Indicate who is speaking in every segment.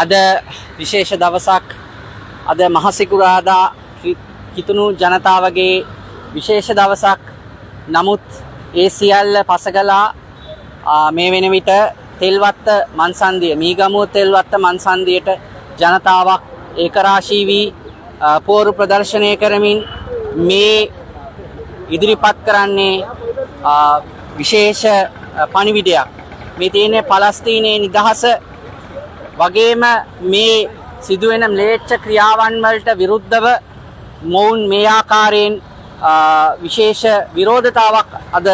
Speaker 1: අද විශේෂ දවසක් අද මහසිකුරාදා කිතුණු ජනතාවගේ විශේෂ දවසක්. නමුත් ඒ සියල්ල පසගලා මේ වෙන විට තෙල්වත්ත මන්සන්දිය මීගමුව තෙල්වත්ත මන්සන්දියට ජනතාවක් ඒකරාශී වී පෝරු ප්‍රදර්ශනය කරමින් මේ ඉදිරිපත් කරන්නේ විශේෂ පණිවිඩයක්. මේ තියෙන්නේ පලස්තීනයේ නිදහස වගේම මේ සිදුවෙන ම්ලේච්ඡ ක්‍රියාවන් වලට විරුද්ධව මොවුන් මේ ආකාරයෙන් විශේෂ විරෝධතාවක් අද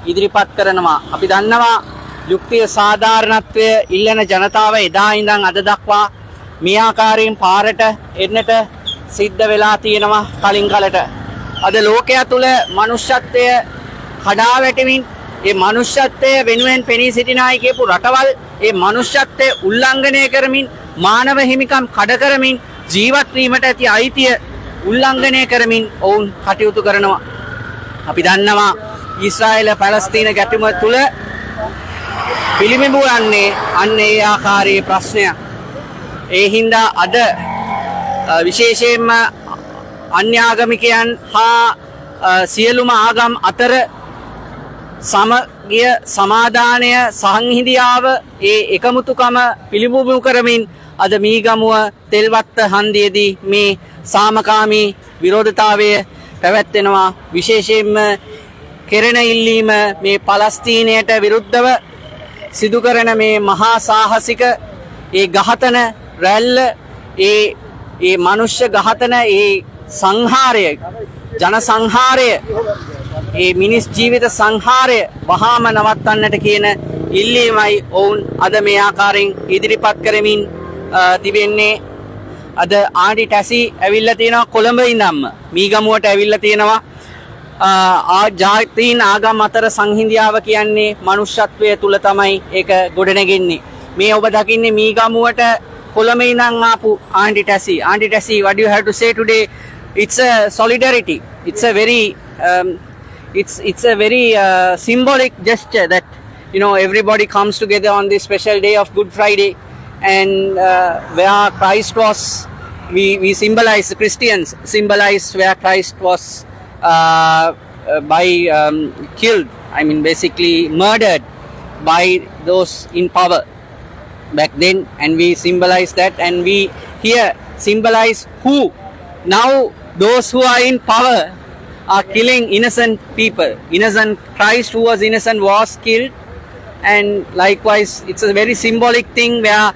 Speaker 1: ඉදිරිපත් කරනවා. අපි දන්නවා යුක්තිය සාධාරණත්වය ඉල්ලන ජනතාව එදා ඉඳන් අද දක්වා මේ ආකාරයෙන් පාරට එන්නට සිද්ධ වෙලා තියෙනවා කලින් කලට. අද ලෝකයා තුල මනුෂ්‍යත්වය කඩා වැටෙමින් ඒ මනුෂ්‍යත්වය වෙනුවෙන් පෙනී සිටිනායි කියපු රටවල් ඒ මනුෂ්‍යත්වය උල්ලංඝනය කරමින් මානව හිමිකම් කඩ කරමින් ජීවත් වීමට ඇති අයිතිය උල්ලංඝනය කරමින් ඔවුන් කටයුතු කරනවා. අපි දන්නවා ඊශ්‍රායල පැලස්තීන ගැටුම තුල පිළිඹු යන්නේ අන්න ඒ ආකාරයේ ප්‍රශ්නයක්. ඒ හින්දා අද විශේෂයෙන්ම අන්‍යාගමිකයන් හා සියලුම ආගම් අතර සමගිය සමාදානය සංහිඳියාව ඒ එකමුතුකම පිළිබිඹු කරමින් අද මීගමුව තෙල්වත්ත හන්දියේදී මේ සාමකාමී විරෝධතාවය පැවැත්වෙනවා. විශේෂයෙන්ම කෙරෙන ඉල්ලීම මේ පලස්තීනයට විරුද්ධව සිදු කරන මේ මහා සාහසික ඒ ඝාතන රැල්ල ඒ මනුෂ්‍ය ඝාතන ඒ සංහාරය ජන සංහාරය ඒ මිනිස් ජීවිත සංහාරය වහාම නවත්තන්නට කියන ඉල්ලීමයි ඔවුන් අද මේ ආකාරයෙන් ඉදිරිපත් කරමින් තිබෙන්නේ. අද ආණ්ඩි ටැසි ඇවිල්ලා තියෙනවා කොළඹ ඉඳන්ම මීගමුවට ඇවිල්ලා තියෙනවා. ජාතීන් ආගම් අතර සංහිඳියාව කියන්නේ මනුෂ්‍යත්වය තුල තමයි ඒක ගොඩනැගෙන්නේ. මේ ඔබ දකින්නේ මීගමුවට කොළඹ ඉඳන් ආපු ආණ්ඩි ටැසි. ආණ්ඩි ටැසි, what do you have to say today? It's a solidarity. It's a very it's a very symbolic gesture that everybody comes together on this special day of Good Friday, and where Christ was, we symbolize, Christians symbolize where Christ was killed, I mean basically murdered by those in power back then, and we symbolize that, and we here symbolize who now those who are in power are killing innocent people. Innocent Christ who was innocent was killed, and likewise it's a very symbolic thing where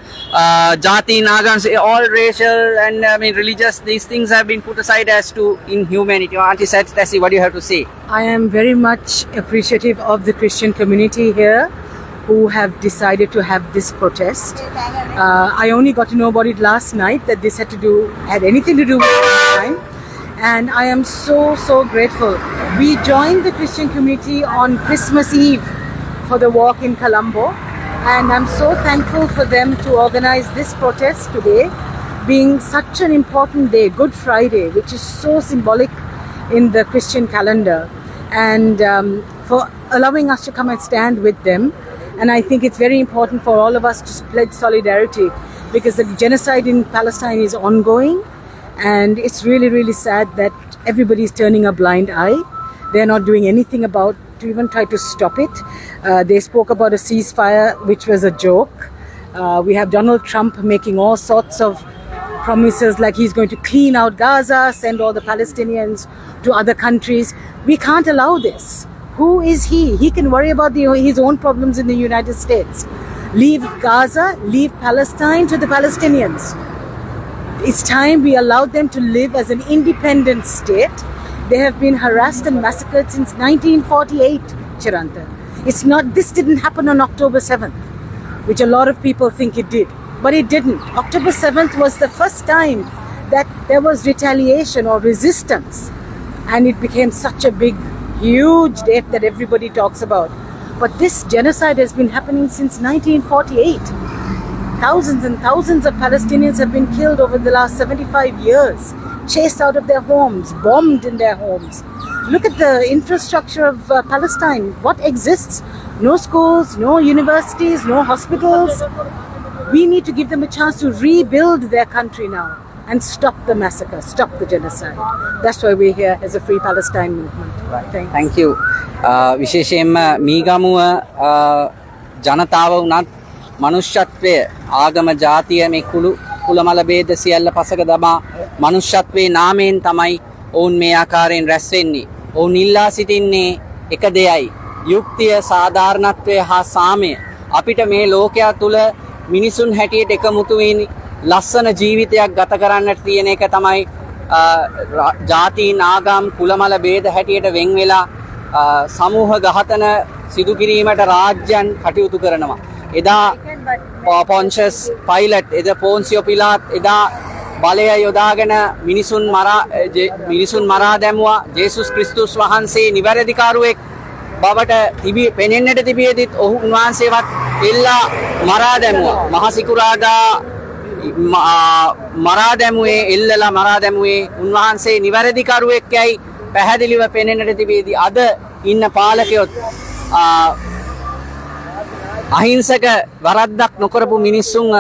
Speaker 1: jati, nagans, all racial and religious, these things have been put aside as to inhumanity. Auntie Tassi, what do you have to say?
Speaker 2: I am very much appreciative of the Christian community here who have decided to have this protest. I only got to know about it last night, that this had anything to do with Palestine. And I am so grateful. We joined the Christian community on Christmas Eve for the walk in Colombo, and I'm so thankful for them to organize this protest today, being such an important day, Good Friday, which is so symbolic in the Christian calendar, and for allowing us to come and stand with them. And I think it's very important for all of us to pledge solidarity, because the genocide in Palestine is ongoing. And it's really sad that everybody is turning a blind eye. They're not doing anything to even try to stop it. They spoke about a ceasefire, which was a joke. We have Donald Trump making all sorts of promises, like he's going to clean out Gaza, send all the Palestinians to other countries. We can't allow this. Who is he? He can worry about his own problems in the United States. Leave Gaza, leave Palestine to the Palestinians. It's time we allowed them to live as an independent state. They have been harassed and massacred since 1948, Chiranta. This didn't happen on October 7th, which a lot of people think it did. But it didn't. October 7th was the first time that there was retaliation or resistance. And it became such a big, huge date that everybody talks about. But this genocide has been happening since 1948. Thousands and thousands of Palestinians have been killed over the last 75 years, chased out of their homes, bombed in their homes. Look at the infrastructure of Palestine. What exists? No schools, no universities, no hospitals. We need to give them a chance to rebuild their country now and stop the massacre, stop the genocide. That's why we're here as a Free Palestine movement. Thanks.
Speaker 1: Thank you. විශේෂයෙන්ම මීගමුව ජනතාව වුණත් මනුෂ්‍යත්වය ආගම ජාතිය මේ කුලමල ભેද සියල්ල පසක දමා මනුෂ්‍යත්වයේ නාමයෙන් තමයි ඔවුන් මේ ආකාරයෙන් රැස් වෙන්නේ. ඔවුන් ඉල්ලා සිටින්නේ එක දෙයයි. යුක්තිය, සාධාරණත්වය හා සාමය. අපිට මේ ලෝකයා තුල මිනිසුන් හැටියට එකමුතු වෙන්නේ ලස්සන ජීවිතයක් ගත කරන්නට තියෙන එක තමයි ජාතීන් ආගම් කුලමල ભેද හැටියට වෙන් වෙලා සමූහ ඝාතන සිදු කිරීමට රාජ්‍යයන් කටයුතු කරනවා. එදා පොන්ෂස් පයිලට්, එදා පොන්සියෝ පිලාත් එදා බලය යොදාගෙන මිනිසුන් මරා දැමුවා. ජේසුස් ක්‍රිස්තුස් වහන්සේ නිවැරදිකාරුවෙක් බවට පෙනෙන්නට තිබියදිත් උන්වහන්සේවත් එල්ලා මරා දැමුවා. මහසිකුරාදා මරා දැමුවේ, එල්ලලා මරා දැමුවේ උන්වහන්සේ නිවැරදිකරුවෙක් යයි පැහැදිලිව පෙනෙන්නට තිබියදී අද ඉන්න පාලකයොත් අහිංසක වරද්දක් නොකරපු මිනිස්සුන්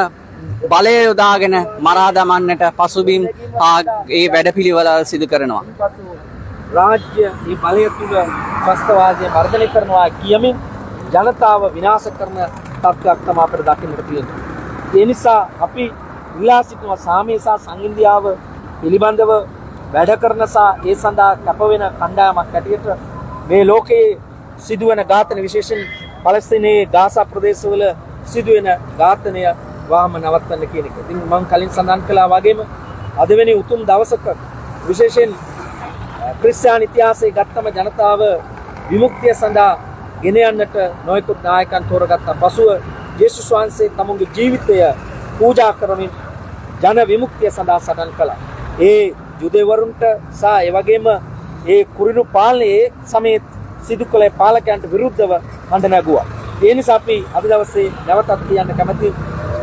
Speaker 1: බලය යොදාගෙන මරා දමන්නට පසුබිම් ඒ වැඩපිළිවෙල සිදු කරනවා.
Speaker 3: රාජ්‍ය මේ බලය තුල ත්‍රස්තවාදය වර්ධනය කරනවා කියමින් ජනතාව විනාශ කරන තත්ත්වයක් තමයි අපිට දකින්නට තියෙන්නේ. ඒ නිසා අපි ඉල්ලා සිටිනවා සාමය සහ සංහිඳියාව පිළිබඳව වැඩ කරන සහ ඒ සඳහා කැප වෙන කණ්ඩායමක් ඇටියට මේ ලෝකයේ සිදුවන ඝාතන, විශේෂයෙන් පලස්තීනයේ ගාසා ප්‍රදේශවල සිදුවෙන ඝාතනය වහම නවත්තන්න කියන එක. ඉතින් මම කලින් සඳහන් කළා වගේම අද වෙනි උතුම් දවසක විශේෂයෙන් ක්‍රිස්තියානි ඉතිහාසයේ ගත්තම ජනතාව විමුක්තිය සඳහා ගෙන යන්නට නොයෙකුත් නායකයන් තෝරගත්තා. පසුව යේසුස් වහන්සේ තමුන්ගේ ජීවිතය පූජා කරමින් ජන විමුක්තිය සඳහා සටන් කළා. ඒ යුදෙවරුන්ට සහ ඒ වගේම ඒ කුරිරු පාලනයේ සමයේ සිදු කළ පාලකයන්ට විරුද්ධව හඬ නැගුවා. ඒ නිසා අපි අද දවසේ නැවතත් කියන්න කැමති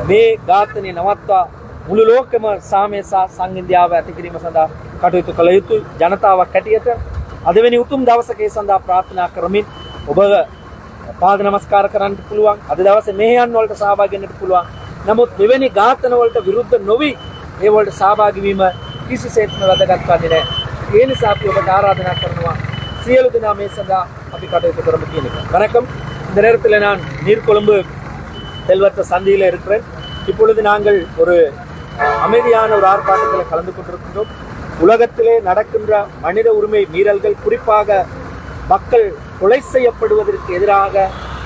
Speaker 3: මේ ඝාතනය නවත්වා මුළු ලෝකෙම සාමය සහ සංහිඳියාව ඇති කිරීම සඳහා කටයුතු කළ යුතුයි. ජනතාවක් හැටියට අද වෙනි උතුම් දවසක ඒ සඳහා ප්‍රාර්ථනා කරමින් ඔබ පාද නමස්කාර කරන්න පුළුවන්. අද දවසේ මෙහෙයන් වලට සහභාගී වෙන්නට පුළුවන්. නමුත් මෙවැනි ඝාතන වලට විරුද්ධ නොවි ඒ වලට සහභාගී වීම කිසිසේත්ම වැදගත් වන්නේ නැහැ. ඒ නිසා අපි ඔබට ආරාධනා කරනවා සියලු දෙනා මේ සඳහා අපි කටයුතු කරමු කියන එක. வணக்கம். இந்த நேரத்தில் நான் நீர்கொழும்பு செல்வத்த சந்தியில் இருக்கிறேன். இப்பொழுது நாங்கள் ஒரு அமைதியான ஒரு ஆர்ப்பாட்டத்தில் கலந்து கொண்டிருக்கின்றோம். உலகத்திலே நடக்கின்ற மனித உரிமை மீறல்கள், குறிப்பாக மக்கள் கொலை செய்யப்படுவதற்கு எதிராக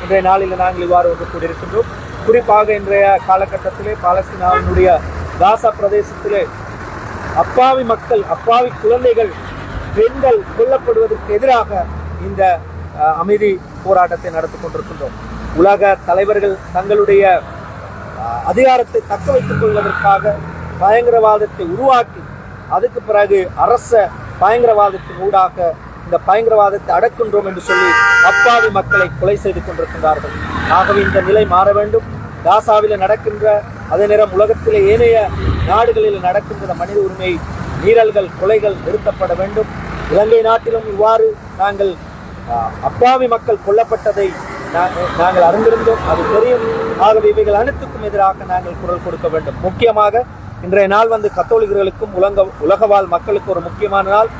Speaker 3: இன்றைய நாளில் நாங்கள் இவ்வாறு ஒன்று கூடியிருக்கின்றோம். குறிப்பாக இன்றைய காலகட்டத்திலே பாலஸ்தீனாவினுடைய காசா பிரதேசத்திலே அப்பாவி மக்கள், அப்பாவி குழந்தைகள், பெண்கள் கொல்லப்படுவதற்கு எதிராக இந்த அமைதி போராட்டத்தை நடத்தி கொண்டிருக்கின்றோம். உலக தலைவர்கள் தங்களுடைய அதிகாரத்தை தக்க வைத்துக் கொள்வதற்காக பயங்கரவாதத்தை உருவாக்கி அதுக்கு பிறகு அரச பயங்கரவாதத்தின் ஊடாக இந்த பயங்கரவாதத்தை அடக்கின்றோம் என்று சொல்லி அப்பாவி மக்களை கொலை செய்து கொண்டிருக்கின்றார்கள். ஆகவே இந்த நிலை மாற வேண்டும். காசாவில் நடக்கின்ற அதே நேரம் உலகத்திலே ஏனைய நாடுகளில் நடக்கின்ற மனித உரிமை மீறல்கள், கொலைகள் நிறுத்தப்பட வேண்டும். இலங்கை நாட்டிலும் இவ்வாறு நாங்கள் அப்பாவி மக்கள் கொல்லப்பட்டதை நாங்கள் அறிந்திருந்தோம், அது தெரியும். ஆகவே இவைகள் அனைத்துக்கும் எதிராக நாங்கள் குரல் கொடுக்க வேண்டும். முக்கியமாக இன்றைய நாள் வந்து கத்தோலிக்கர்களுக்கும் உலகவாழ் மக்களுக்கு ஒரு முக்கியமான நாள்.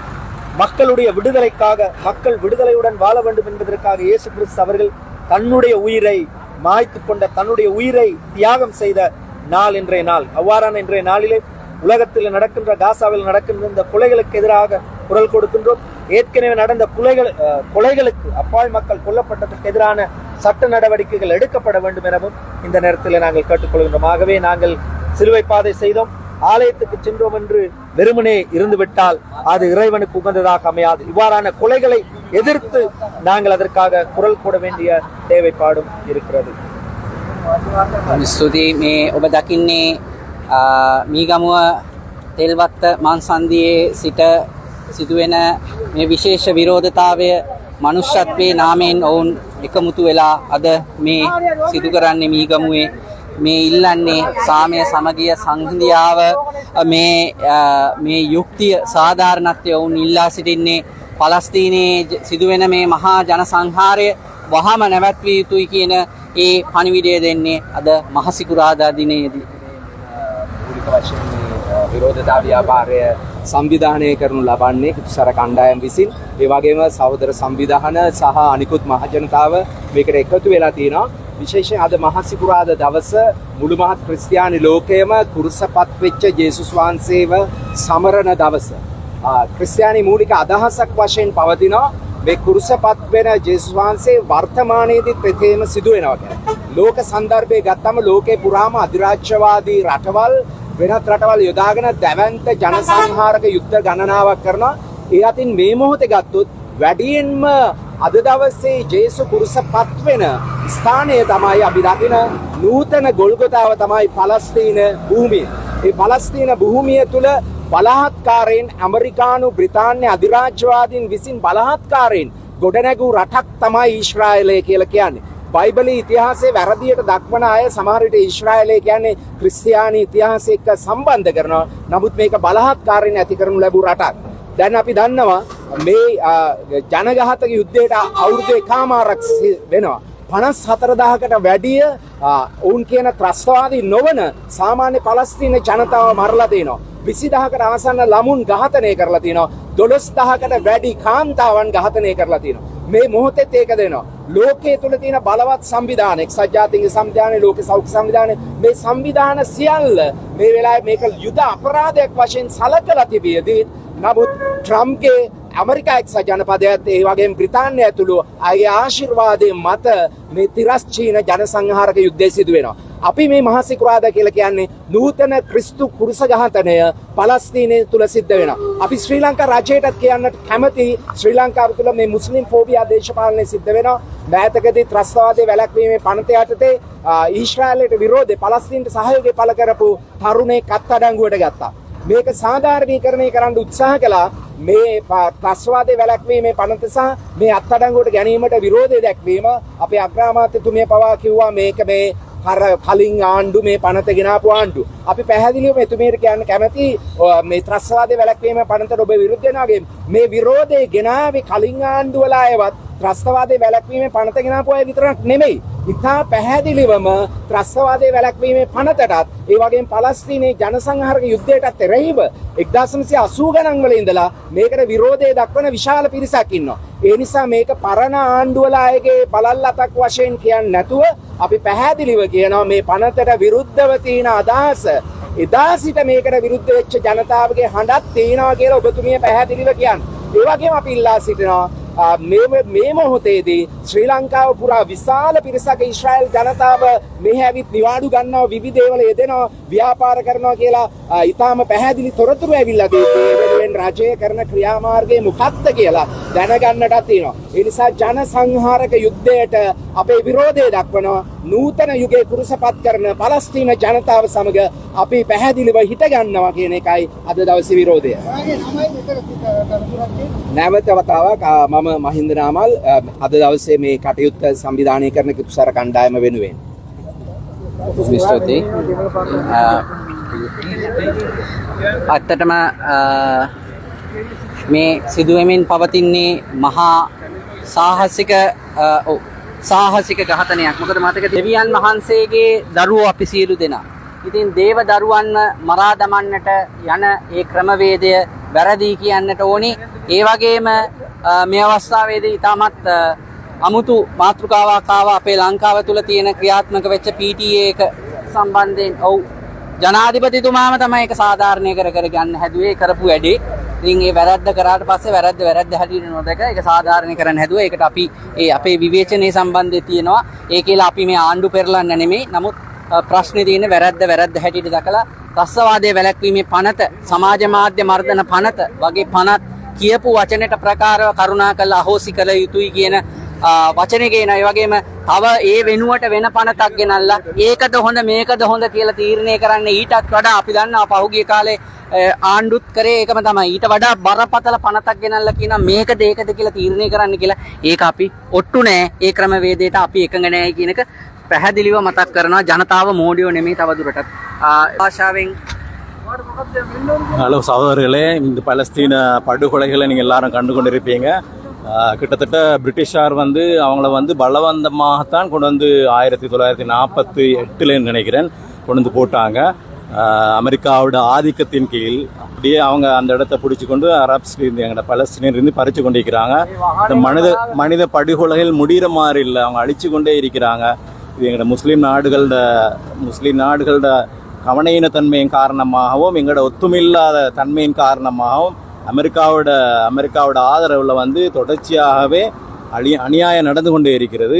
Speaker 3: மக்களுடைய விடுதலைக்காக, மக்கள் விடுதலையுடன் வாழ வேண்டும் என்பதற்காக இயேசு கிறிஸ்து அவர்கள் தன்னுடைய உயிரை மாய்த்து கொண்ட, தன்னுடைய உயிரை தியாகம் செய்த நாள் இன்றைய நாள். அவ்வாறான இன்றைய நாளிலே உலகத்தில் நடக்கின்ற, காசாவில் நடக்கின்ற இந்த கொலைகளுக்கு எதிராக குரல் கொடுக்கின்றோம். ஏற்கனவே நடந்த கொலைகளுக்கு, அப்பாவி மக்கள் கொல்லப்பட்டதற்கு எதிரான சட்ட நடவடிக்கைகள் எடுக்கப்பட வேண்டும் எனவும் இந்த நேரத்தில் நாங்கள் கேட்டுக்கொள்கின்றோம். ஆகவே நாங்கள் சிலுவை பாதை செய்தோம், ஆலயத்துக்கு சென்றோம் என்று வெறுமனே இருந்துவிட்டால் அது இறைவனுக்கு உகந்ததாக அமையாது. இவ்வாறான கொலைகளை எதிர்த்து நாங்கள் அதற்காக குரல் கூட வேண்டிய தேவைப்பாடும் இருக்கிறது.
Speaker 1: ස්තුතියි. මේ ඔබ දකින්නේ මීගමුව තෙල්වත්ත මාන්සන්දියේ සිට සිදුවෙන මේ විශේෂ විරෝධතාවය මනුෂ්‍යත්වයේ නාමයෙන් ඔවුන් එකමුතු වෙලා අද මේ සිදු කරන්නේ මීගමුවේ. මේ ඉල්ලන්නේ සාමය, සමගිය, සංහිඳියාව, මේ යුක්තිය, සාධාරණත්වය ඔවුන් ඉල්ලා සිටින්නේ. පලස්තීනයේ සිදුවෙන මේ මහා ජන සංහාරය වහම නැවැත්විය යුතුයි කියන ඒ පණිවිඩය දෙන්නේ අද මහසිකුරාදා දිනයේදී.
Speaker 3: මූලික වශයෙන් මේ විරෝධතා ව්‍යාපාරය සංවිධානය කරනු ලබන්නේ කුසර කණ්ඩායම් විසින්. ඒ වගේම සහෝදර සංවිධාන සහ අනිකුත් මහජනතාව මේකට එකතු වෙලා තියෙනවා. විශේෂයෙන් අද මහසිකුරාදා දවස මුළු මහත් ක්‍රිස්තියානි ලෝකයේම කුරුසපත් වෙච්ච ජේසුස් වහන්සේව සමරන දවස. ක්‍රිස්තියානි මූලික අදහසක් වශයෙන් පවතිනවා මේ කුරුසපත් වෙන ජේසුස් වහන්සේ වර්තමානයේදී ප්‍රතිම සිදු වෙනවා කියන්නේ. ලෝක සන්දර්භයේ ගත්තම ලෝකේ පුරාම අධිරාජ්‍යවාදී රටවල් වෙනත් රටවල් යොදාගෙන දැවැන්ත ජනසංහාරක යුද්ධ ගණනාවක් කරනවා. ඒ අතින් මේ මොහොතේ ගත්තොත් වැඩියෙන්ම අද දවසේ ජේසු කුරුසපත් වෙන ස්ථානය තමයි අපි දකින නූතන ගොල්ගොතාව තමයි පලස්තීන භූමිය. ඒ පලස්තීන භූමිය තුල බලහත්කාරයෙන් ඇමරිකානු බ්‍රිතාන්‍ය අධිරාජ්‍යවාදීන් විසින් බලහත්කාරයෙන් ගොඩනැගූ රටක් තමයි ඊශ්‍රායලය කියලා කියන්නේ. බයිබලයේ ඉතිහාසයේ වැරදියට දක්වන අය සමහර විට ඊශ්‍රායලය කියන්නේ ක්‍රිස්තියානි ඉතිහාසය එක්ක සම්බන්ධ කරනවා. නමුත් මේක බලහත්කාරයෙන් ඇති කරනු ලැබූ රටක්. දැන් අපි දන්නවා මේ ජනඝාතක යුද්ධයට අවුරුදු එකමාරක් වෙනවා. 54000කට වැඩිය ඔවුන් කියන ත්‍රස්තවාදී නොවන සාමාන්‍ය පලස්තීන ජනතාව මරලා තිනවා. 20000කට ආසන්න ළමුන් ඝාතනය කරලා තිනවා. 12000කට වැඩි කාන්තාවන් ඝාතනය කරලා තිනවා. මේ මොහොතේත් ඒක දෙනවා. ලෝකයේ තුල තියෙන බලවත් සංවිධාන එක්සත් ජාතීන්ගේ සංවිධානය, ලෝක සෞඛ්‍ය සංවිධානය, මේ සංවිධාන සියල්ල මේ වෙලාවේ මේක යුද අපරාධයක් වශයෙන් සලකලා තිබියදී නමුත් ට්‍රම්ප්ගේ ඇමරිකා එක්සත් ජනපදයත් ඒ වගේම බ්‍රිතාන්‍ය ඇතුළු අයගේ ආශිර්වාදයෙන් මත මේ තිරස්චීන ජනසංහාරක යුද්ධය සිදු වෙනවා. අපි මේ මහසිකුරාදා කියලා කියන්නේ නූතන ක්‍රිස්තු කුරුස ඝාතනය පලස්තීනයේ තුල සිද්ධ වෙනවා. අපි ශ්‍රී ලංකා රජයටත් කියන්නට කැමති ශ්‍රී ලංකාව තුල මේ මුස්ලිම් ෆෝබියා දේශපාලනය සිද්ධ වෙනවා. මෑතකදී ත්‍රස්තවාදයේ වැළැක්වීමේ පනත යටතේ ඊශ්‍රායලයට විරෝධව පලස්තීනට සහයෝගය පළ කරපු තරුණයෙක් අත්අඩංගුවට ගත්තා. මේක සාධාරණීකරණය කරන්න උත්සාහ කළා. මේ ත්‍රස්තවාදයේ වැළැක්වීමේ පනත සහ මේ අත්අඩංගුවට ගැනීමට විරෝධය දැක්වීම අපේ අග්‍රාමාත්‍යතුමිය පවා කිව්වා මේක මේ කලින් ආණ්ඩු මේ පනත ගෙනාපු ආණ්ඩු. අපි පැහැදිලිව එතුමියට කියන්න කැමති මේ ත්‍රස්තවාදයේ වැළැක්වීමේ පනතට ඔබ විරුද්ධ වෙනවා වගේ මේ විරෝධය ගෙනාවේ කලින් ආණ්ඩු වල අයවත් ත්‍රස්තවාදයේ වැළැක්වීමේ පනත ගෙනාපු අය විතරක් නෙමෙයි. ඉතා පැහැදිලිවම ත්‍රස්තවාදයේ වැළැක්වීමේ පනතටත් ඒ වගේම පලස්තීනයේ ජනසංහාරක යුද්ධයටත් එරෙහිව 1980 ගණන් වල ඉඳලා මේකට විරෝධය දක්වන විශාල පිරිසක් ඉන්නවා. ඒ නිසා මේක පරණ ආණ්ඩුවල අයගේ බලල්ලතක් වශයෙන් කියන්නේ නැතුව අපි පැහැදිලිව කියනවා මේ පනතට විරුද්ධව තියෙන අදහස එදා සිට මේකට විරුද්ධ වෙච්ච ජනතාවගේ හඬක් තියෙනවා කියලා ඔබතුමිය පැහැදිලිව කියන්නේ. ඒ වගේම අපි ඉල්ලා සිටිනවා මේ මොහොතේදී ශ්‍රී ලංකාව පුරා විශාල පිරිසක ඊශ්‍රායල් ජනතාව මෙහි ඇවිත් නිවාඩු ගන්නවා, විවිධ දේවල් යෙදෙනවා, ව්‍යාපාර කරනවා කියලා ඊටාම පැහැදිලි තොරතුරු ඇවිල්ලා තියෙනවා. රජය කරන ක්‍රියාමාර්ගය මොකක්ද කියලා දැනගන්නට තියෙනවා. ඒ නිසා ජන සංහාරක යුද්ධයට අපේ විරෝධය දක්වනවා. නූතන යුගයේ කුරුසපත් කරන පලස්තීන ජනතාව සමග අපි පැහැදිලිව හිට ගන්නවා කියන එකයි අද දවසේ විරෝධය. නැවත වතාවක් මම මහින්ද නාමල් අද දවසේ මේ කටයුත්ත සංවිධානය කරන කුසර කණ්ඩායම වෙනුවෙන්.
Speaker 1: ස්තුතියි. ඇත්තටම මේ සිදුවෙමින් පවතින්නේ මහා සාහසික ඝාතනයක්. මොකද මතක දෙවියන් වහන්සේගේ දරුවෝ අපි සියලු දෙනා. ඉතින් දේව දරුවන්ව මරා දමන්නට යන ඒ ක්‍රමවේදය වැරදි කියන්නට ඕනි. ඒ වගේම මේ අවස්ථාවේදී ඉතාමත් අමුතු මාතෘකාවක් ආවා අපේ ලංකාව තුල තියෙන ක්‍රියාත්මක වෙච්ච PTA එක සම්බන්ධයෙන්. ඔව් ජනාධිපතිතුමාම තමයි ඒක සාධාරණය කර ගන්න හැදුවේ කරපු වැඩේ. ඉතින් ඒ වැරද්ද කරාට පස්සේ වැරද්ද හැටියට නොදක ඒක සාධාරණය කරන්න හැදුවා. ඒකට අපි අපේ විවේචනයේ සම්බන්ධය තියෙනවා. ඒ කියලා අපි මේ ආණ්ඩු පෙරලන්න නෙමෙයි. නමුත් ප්‍රශ්නේ තියෙන්නේ වැරද්ද හැටියට දැකලා ත්‍රස්තවාදයේ වැළැක්වීමේ පනත, සමාජ මාධ්‍ය මර්ධන පනත වගේ පනත් කියපු වචනයට ප්‍රකාරව කරුණාකරලා අහෝසි කළ යුතුයි කියන වචනේ කියන ඒ වගේම තව ඒ වෙනුවට වෙන පනතක් ගෙනල්ලා ඒකද හොඳ මේකද හොඳ කියලා තීරණය කරන්න ඊටත් වඩා අපි දන්නවා පහුගිය කාලේ ආණ්ඩුත් කරේ ඒකම තමයි. ඊට වඩා බරපතල පනතක් ගෙනල්ලා කියනවා මේකද ඒකද කියලා තීරණය කරන්න කියලා. ඒක අපි ඔට්ටු නෑ. ඒ ක්‍රමවේදයට අපි එකඟ නෑ කියන එක පැහැදිලිව මතක් කරනවා. ජනතාව මෝඩියෝ නෙමෙයි තවදුරටත්. ආශාවෙන්
Speaker 4: ஹலோ சகோதரர்களே, இந்த பலஸ்தீன படுகொலைகளை நீங்கள் எல்லாரும் கண்டு கொண்டிருப்பீங்க. கிட்டத்தட்ட பிரிட்டிஷார் வந்து அவங்கள வந்து பலவந்தமாகத்தான் கொண்டு வந்து 1948 நினைக்கிறேன் கொண்டு வந்து போட்டாங்க. அமெரிக்காவோட ஆதிக்கத்தின் கீழ் அப்படியே அவங்க அந்த இடத்த பிடிச்சி கொண்டு அரப்ஸ்லேருந்து எங்களோட பலஸ்தீனியர்லேருந்து பறித்து கொண்டிருக்கிறாங்க. இந்த மனித படுகொலைகள் முடிகிற மாதிரி இல்லை, அவங்க அழிச்சு கொண்டே இருக்கிறாங்க. இது எங்களோட முஸ்லீம் நாடுகளோட கவனஈனத்தன்மையின் காரணமாகவும் எங்களோட ஒத்துமில்லாத தன்மையின் காரணமாகவும் அமெரிக்காவோட ஆதரவில் வந்து தொடர்ச்சியாகவே அநியாயம் நடந்து கொண்டே இருக்கிறது.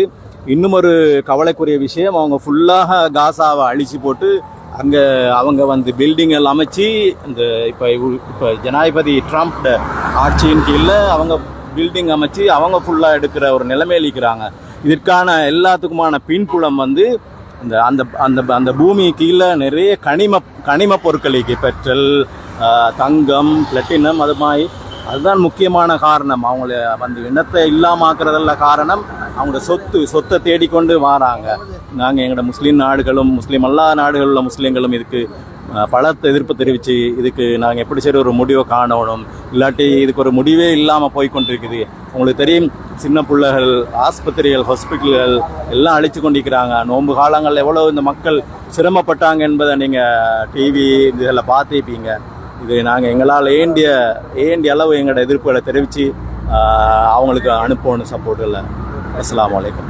Speaker 4: இன்னும் ஒரு கவலைக்குரிய விஷயம், அவங்க ஃபுல்லாக காசாவை அழிச்சு போட்டு அங்கே அவங்க வந்து பில்டிங் எல்லாம் அமைச்சு இந்த இப்போ ஜனாதிபதி ட்ரம்ப் ஆட்சியின் கீழே அவங்க பில்டிங் அமைச்சு அவங்க ஃபுல்லாக எடுக்கிற ஒரு நிலைமையில் இருக்கிறாங்க. இதற்கான எல்லாத்துக்குமான பின்புலம் வந்து அந்த அந்த அந்த பூமி கீழே நிறைய கனிம பொருட்களுக்கு பெட்ரோல், தங்கம், பிளாட்டினம், அது மாதிரி அதுதான் முக்கியமான காரணம். அவங்கள வந்து இனத்தை இல்லாமாக்குறதெல்லாம் காரணம் அவங்களோட சொத்தை தேடிக்கொண்டு வராங்க. நாங்கள் எங்களோட முஸ்லீம் நாடுகளும் முஸ்லீம் அல்லாத நாடுகளில் உள்ள முஸ்லீம்களும் இதுக்கு பலத்த எதிர்ப்பு தெரிவித்து இதுக்கு நாங்கள் எப்படி சரி ஒரு முடிவை காணணும், இல்லாட்டி இதுக்கு ஒரு முடிவே இல்லாமல் போய்கொண்டிருக்குது. உங்களுக்கு தெரியும், சின்ன பிள்ளைகள், ஆஸ்பத்திரிகள், ஹாஸ்பிட்டல்கள் எல்லாம் அழித்து கொண்டிருக்கிறாங்க. நோன்பு காலங்களில் எவ்வளோ இந்த மக்கள் சிரமப்பட்டாங்க என்பதை நீங்கள் டிவி இதில் பார்த்துப்பீங்க. இது நாங்கள் எங்களால் ஏண்டிய அளவு எங்களோட எதிர்ப்புகளை தெரிவித்து அவங்களுக்கு අනුපෝණ සපෝට් කරලා. අස්ලාම් අලයිකුම්.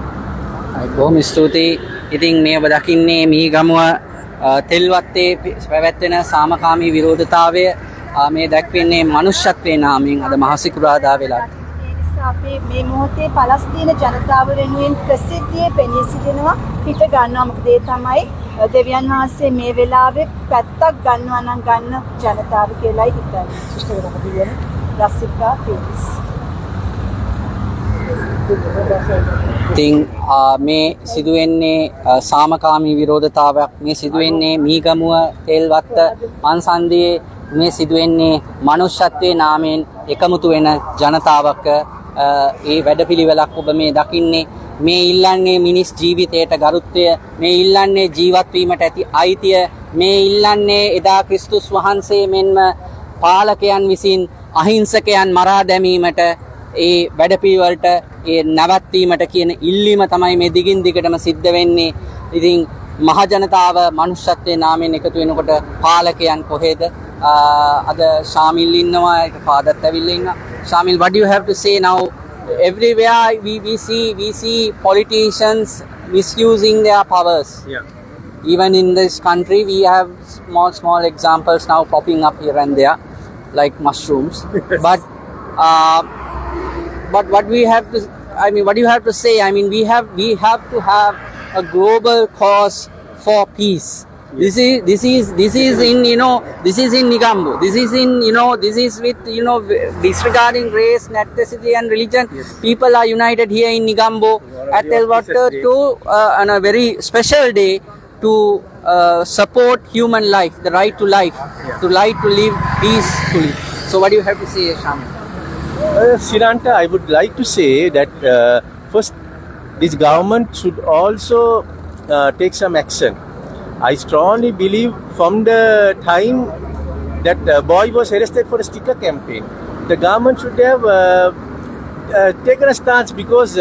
Speaker 1: බොහොම ස්තුතියි. ඉතින් මේ ඔබ දකින්නේ මීගමුව තෙල්වත්තේ පැවැත්වෙන සාමකාමී විරෝධතාවය මේ දැක්වෙන්නේ මනුෂ්‍යත්වයේ නාමයෙන් අද මහසිකුරාදා වෙලා.
Speaker 5: අපේ මේ මොහොතේ පලස්තීන ජනතාව වෙනුවෙන් ප්‍රසිද්ධියේ පෙනී සිටිනවා පිට ගන්නවා. මොකද ඒ තමයි දෙවියන් වහන්සේ මේ වෙලාවේ පැත්තක් ගන්නවා නම් ගන්න ජනතාව කියලායි හිතන්නේ. සුෂ්ඨවරපතියන රසිකා පීස්.
Speaker 1: ඉතින් මේ සිදුවෙන්නේ සාමකාමී විරෝධතාවයක්. මේ සිදුවෙන්නේ මීගමුව තෙල්වත්ත මන්සන්දියේ මේ සිදුවෙන්නේ මනුෂ්‍යත්වයේ නාමයෙන් එකමුතු වෙන ජනතාවක ඒ වැඩපිළිවෙලක් ඔබ මේ දකින්නේ. මේ ඉල්ලන්නේ මිනිස් ජීවිතයට ගරුත්වය, මේ ඉල්ලන්නේ ජීවත් වීමට ඇති අයිතිය, මේ ඉල්ලන්නේ එදා ක්‍රිස්තුස් වහන්සේ මෙන්ම පාලකයන් විසින් අහිංසකයන් මරා දැමීමට ඒ වැඩපිළිවෙලට ඒ නැවැත්වීමට කියන ඉල්ලීම තමයි මේ දිගින් දිගටම සිද්ධ වෙන්නේ. ඉතින් මහ ජනතාව මනුෂ්‍යත්වයේ නාමයෙන් එකතු වෙනකොට පාලකයන් කොහෙද? අද ශාමිල් ඉන්නවා, ඒක ෆාදර්ත් ඇවිල්ලා ඉන්නවා. Shamil, what do you have to say now? Everywhere we see politicians misusing their powers.
Speaker 3: Yeah.
Speaker 1: Even in this country, we have small examples now popping up here and there, like mushrooms. But what we have to, what do you have to say? We have to have a global cause for peace. This is in this is in Nigambo. This is in this is with disregarding race, ethnicity and religion. Yes. People are united here in Nigambo at Telwater to on a very special day to support human life, the right to life, to live peacefully. So what do you have to say, Shamil?
Speaker 6: Siranta, I would like to say that first, this government should also take some action. I strongly believe from the time that boy was arrested for a sticker campaign, the government should have taken a stance, because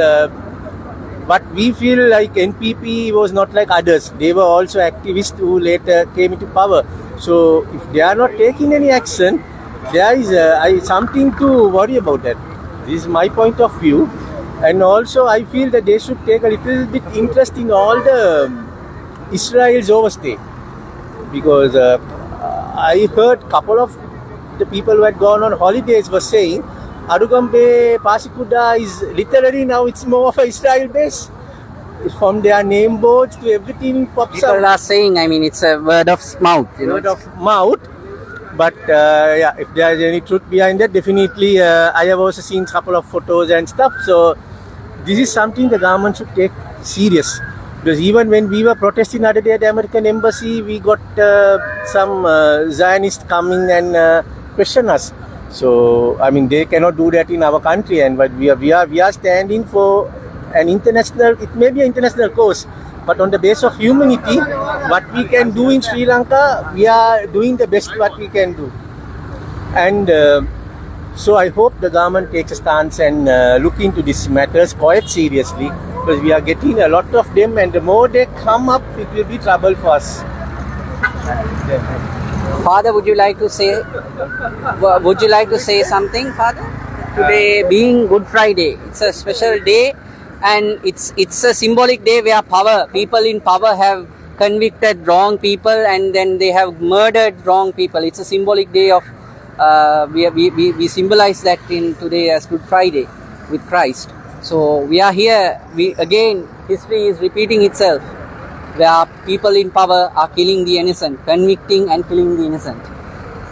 Speaker 6: but we feel like NPP was not like others. They were also activists who later came into power. So if they are not taking any action, there is something to worry about that. This is my point of view. And also I feel that they should take a little bit interest in all the Israel's overstay, because I heard couple of the people who had gone on holidays were saying Arugambe Pasikuda is literally now it's more of a Israel base. From their name boards to everything pops up.
Speaker 1: People are saying, it's a word of mouth.
Speaker 6: Word of mouth. But if there is any truth behind that, definitely I have also seen a couple of photos and stuff. So this is something the government should take serious. Because even when we were protesting the other day at the American Embassy, we got some Zionists coming and question us. So they cannot do that in our country, and but we are standing for an international. It may be an international cause, but on the base of humanity, what we can do in Sri Lanka, we are doing the best what we can do. And So I hope the government takes a stance and look into these matters quite seriously, because we are getting a lot of them, and the more they come up, it will be trouble for us.
Speaker 1: Father, would you like to say something, Father? Today being Good Friday, it's a special day, and it's a symbolic day where people in power have convicted wrong people, and then they have murdered wrong people. It's a symbolic day of we symbolize that in today as Good Friday with Christ. So we are here. History is repeating itself, where people in power are killing the innocent, convicting and killing the innocent.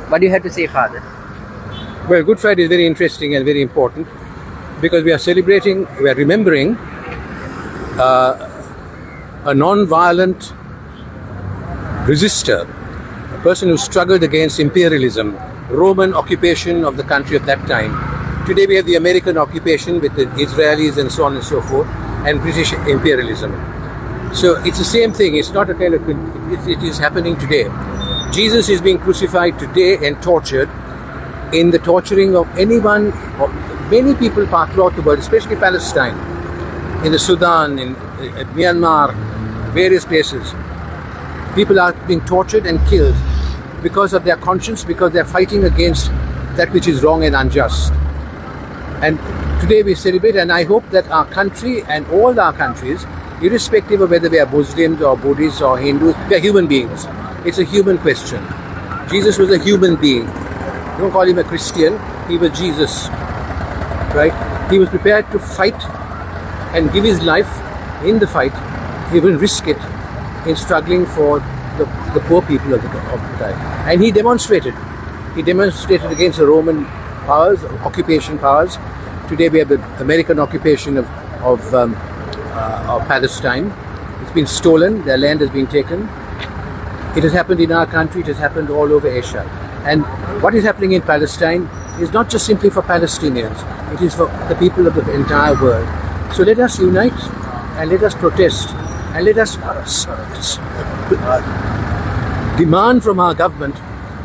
Speaker 1: What do you have to say, Father?
Speaker 7: Well, Good Friday is very interesting and very important because we are remembering a non-violent resistor, a person who struggled against imperialism, Roman occupation of the country at that time. Today we have the American occupation with the Israelis and so on and so forth, and British imperialism. So it's the same thing. It's not a kind of, it is happening today. Jesus is being crucified today and tortured in the torturing of anyone, or many people throughout the world, especially Palestine, in the Sudan, in Myanmar, various places. People are being tortured and killed because of their conscience, because they're fighting against that which is wrong and unjust. And today we celebrate, and I hope that our country and all our countries, irrespective of whether we are Muslims or Buddhists or Hindus, we are human beings. It's a human question. Jesus was a human being. Don't call him a Christian. He was Jesus, right? He was prepared to fight and give his life in the fight, even risk it in struggling for the poor people of the time. And he demonstrated against the Roman powers, occupation powers. Today we have the American occupation of Palestine. It's been stolen, their land has been taken. It has happened in our country, it has happened all over Asia. And what is happening in Palestine is not just simply for Palestinians, it is for the people of the entire world. So let us unite and let us protest and let us demand from our government